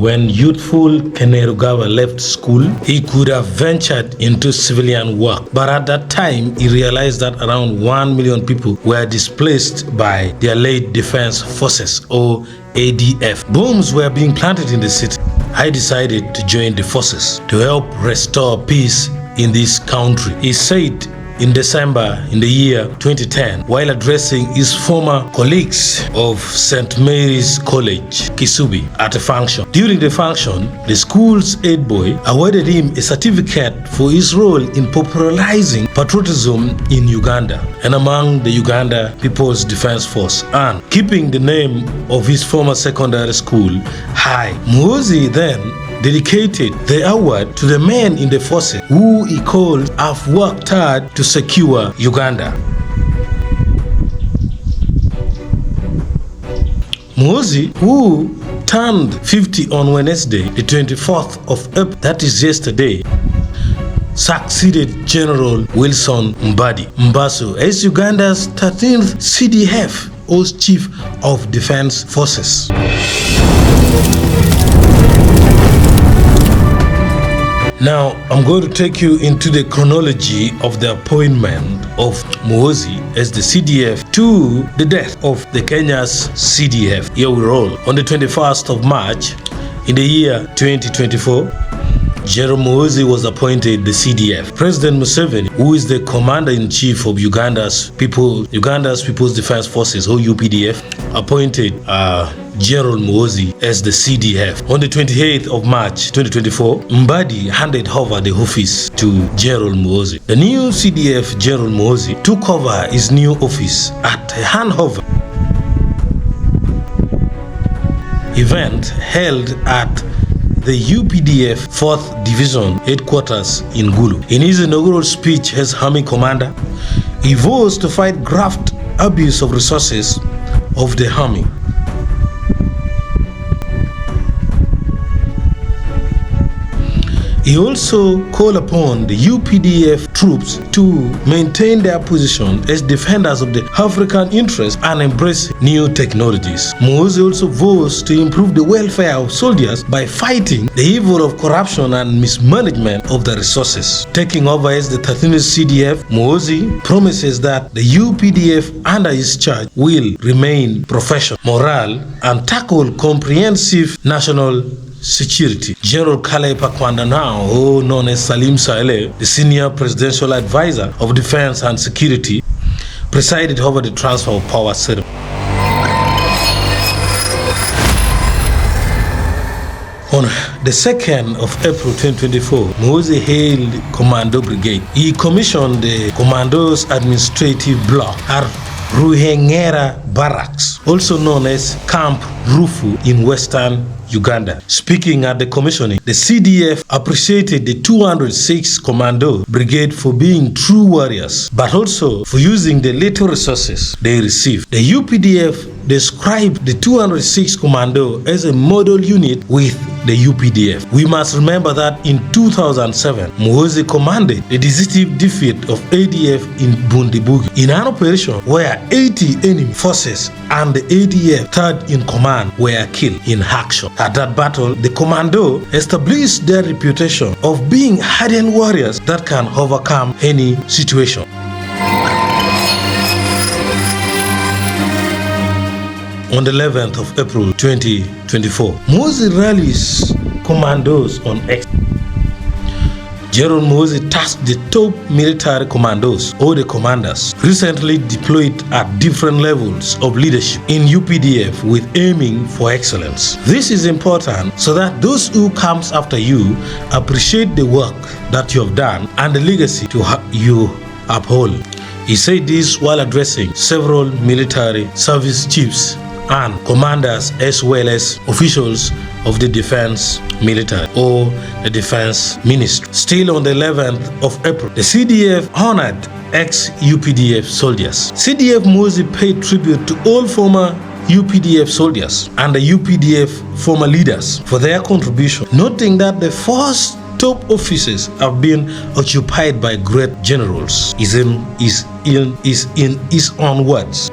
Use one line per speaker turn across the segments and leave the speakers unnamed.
when youthful Kainerugaba left school, he could have ventured into civilian work. But at that time, he realized that around 1 million people were displaced by their late defense forces, or ADF. Bombs were being planted in the city. I decided to join the forces to help restore peace in this country, he said in December in the year 2010 while addressing his former colleagues of St. Mary's College, Kisubi, at a function. During the function, the school's head boy awarded him a certificate for his role in popularizing patriotism in Uganda and among the Uganda People's Defense Force and keeping the name of his former secondary school high. Muhoozi then dedicated the award to the men in the forces who he called have worked hard to secure Uganda. Muhoozi, who turned 50 on Wednesday, the 24th of April, that is yesterday, succeeded General Wilson Mbaso as Uganda's 13th CDF, or Chief of Defense Forces. Now, I'm going to take you into the chronology of the appointment of Muhoozi as the CDF to the death of the Kenya's CDF. Here we roll. On the 21st of March in the year 2024, General Muhoozi was appointed the CDF. President Museveni, who is the Commander-in-Chief of Uganda's People's Defense Forces, or UPDF, appointed General Muhoozi as the CDF. On the 28th of March 2024, Mbadi handed over the office to General Muhoozi. The new CDF, General Muhoozi, took over his new office at a handover event held at the UPDF 4th Division headquarters in Gulu. In his inaugural speech as Army Commander, he vows to fight graft abuse of resources of the Army. He also called upon the UPDF troops to maintain their position as defenders of the African interest and embrace new technologies. Muhoozi also vows to improve the welfare of soldiers by fighting the evil of corruption and mismanagement of the resources. Taking over as the 13th CDF, Muhoozi promises that the UPDF under his charge will remain professional, moral, and tackle comprehensive national security. General Kale Pakwanda, now known as Salim Saleh, the senior presidential advisor of defense and security, presided over the transfer of power ceremony. On the 2nd of April 2024, Muhoozi hailed Commando Brigade. He commissioned the Commando's administrative block at Ruhengera Barracks, also known as Camp Rufu in western Uganda. Speaking at the commissioning, the CDF appreciated the 206 Commando Brigade for being true warriors, but also for using the little resources they received. The UPDF described the 206 Commando as a model unit with the UPDF. We must remember that in 2007, Muhoozi commanded the decisive defeat of ADF in Bundibugi in an operation where 80 enemy forces and the ADF third in command were killed in action. At that battle, the Commando established their reputation of being hardened warriors that can overcome any situation. On the 11th of April 2024, Muhoozi rallies commandos on X. General Muhoozi tasked the top military commandos, or the commanders, recently deployed at different levels of leadership in UPDF with aiming for excellence. This is important so that those who comes after you appreciate the work that you have done and the legacy you uphold. He said this while addressing several military service chiefs and commanders as well as officials of the defense military or the defense ministry. Still on the 11th of April, the CDF honored ex-UPDF soldiers. CDF Muhoozi paid tribute to all former UPDF soldiers and the UPDF former leaders for their contribution, noting that the first top offices have been occupied by great generals, is in his own words.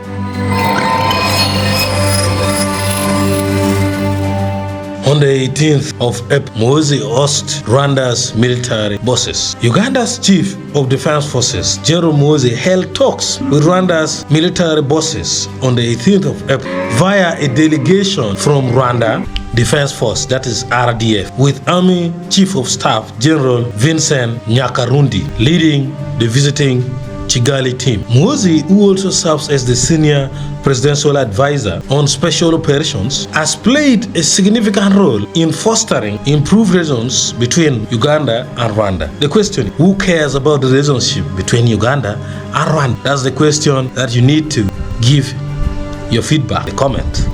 On the 18th of April, Muhoozi hosts Rwanda's military bosses. Uganda's Chief of Defense Forces, General Muhoozi, held talks with Rwanda's military bosses on the 18th of April via a delegation from Rwanda Defense Force, that is RDF, with Army Chief of Staff General Vincent Nyakarundi leading the visiting Kigali team. Muhoozi, who also serves as the senior presidential advisor on special operations, has played a significant role in fostering improved relations between Uganda and Rwanda. The question, who cares about the relationship between Uganda and Rwanda? That's the question that you need to give your feedback, a comment.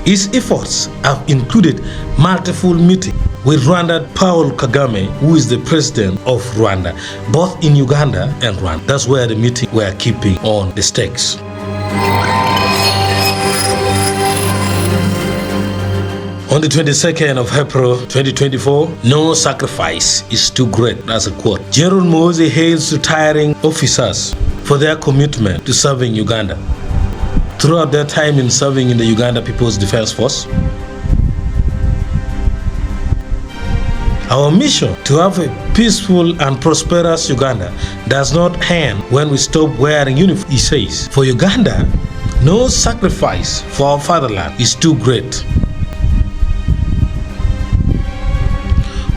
His efforts have included multiple meetings with Rwanda Paul Kagame, who is the president of Rwanda, both in Uganda and Rwanda. That's where the meeting were keeping on the stakes. On the 22nd of April 2024, no sacrifice is too great. That's a quote. General Muhoozi hails retiring officers for their commitment to serving Uganda. Throughout their time in serving in the Uganda People's Defense Force, our mission to have a peaceful and prosperous Uganda does not end when we stop wearing uniform, he says. For Uganda, no sacrifice for our fatherland is too great.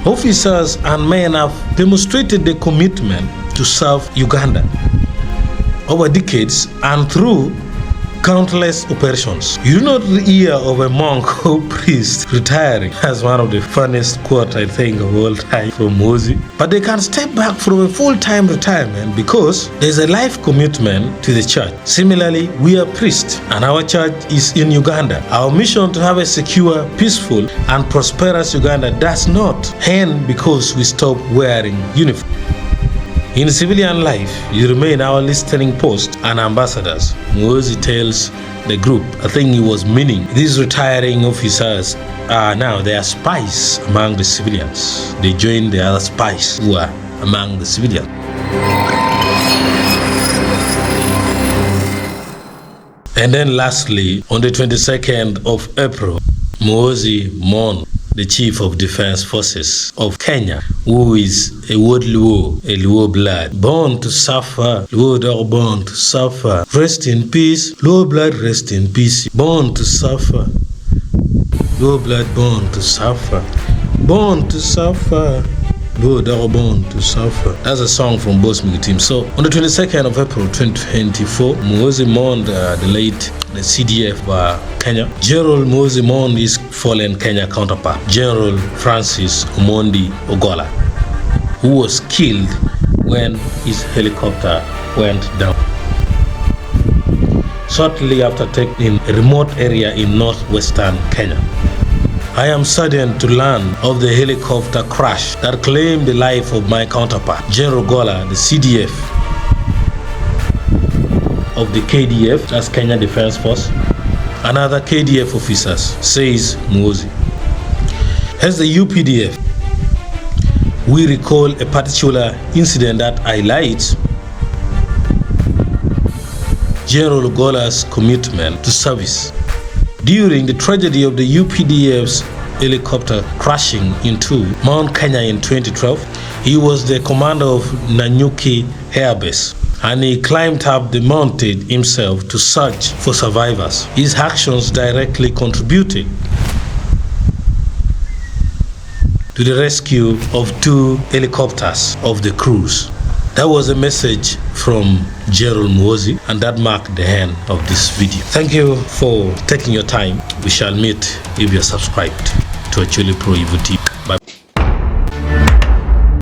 Officers and men have demonstrated their commitment to serve Uganda over decades and through countless operations. You do not hear of a monk or priest retiring. That's one of the funniest quotes, I think, of all time from Muhoozi. But they can step back from a full-time retirement because there's a life commitment to the church. Similarly, we are priests and our church is in Uganda. Our mission to have a secure, peaceful, and prosperous Uganda does not end because we stop wearing uniform. In civilian life, you remain our listening post and ambassadors. Muhoozi tells the group, I think he was meaning these retiring officers are now they are spies among the civilians. They join the other spies who are among the civilians. And then lastly, on the 22nd of April, Muhoozi mourned the Chief of Defense Forces of Kenya, who is a Luo blood, born to suffer, Luo dog born to suffer. Rest in peace, Luo blood, rest in peace. Born to suffer, Luo blood, born to suffer. Born to suffer, Luo dog born to suffer. That's a song from Boss Migi team. So on the 22nd of April 2024, Muhoozi mourned the CDF Kenya. General Muhoozi mourned his fallen Kenya counterpart, General Francis Omondi Ogolla, who was killed when his helicopter went down shortly after taking a remote area in northwestern Kenya. I am saddened to learn of the helicopter crash that claimed the life of my counterpart, General Ogolla, the CDF of the KDF, that's Kenya Defense Force, and other KDF officers, says Muhoozi. As the UPDF, we recall a particular incident that highlights General Ogolla's commitment to service. During the tragedy of the UPDF's helicopter crashing into Mount Kenya in 2012, he was the commander of Nanyuki Air Base, and he climbed up the mountain himself to search for survivors. His actions directly contributed to the rescue of 2 helicopters of the crews. That was a message from General Muhoozi, and that marked the end of this video. Thank you for taking your time. We shall meet if you are subscribed to Acholi Pro Evo TV.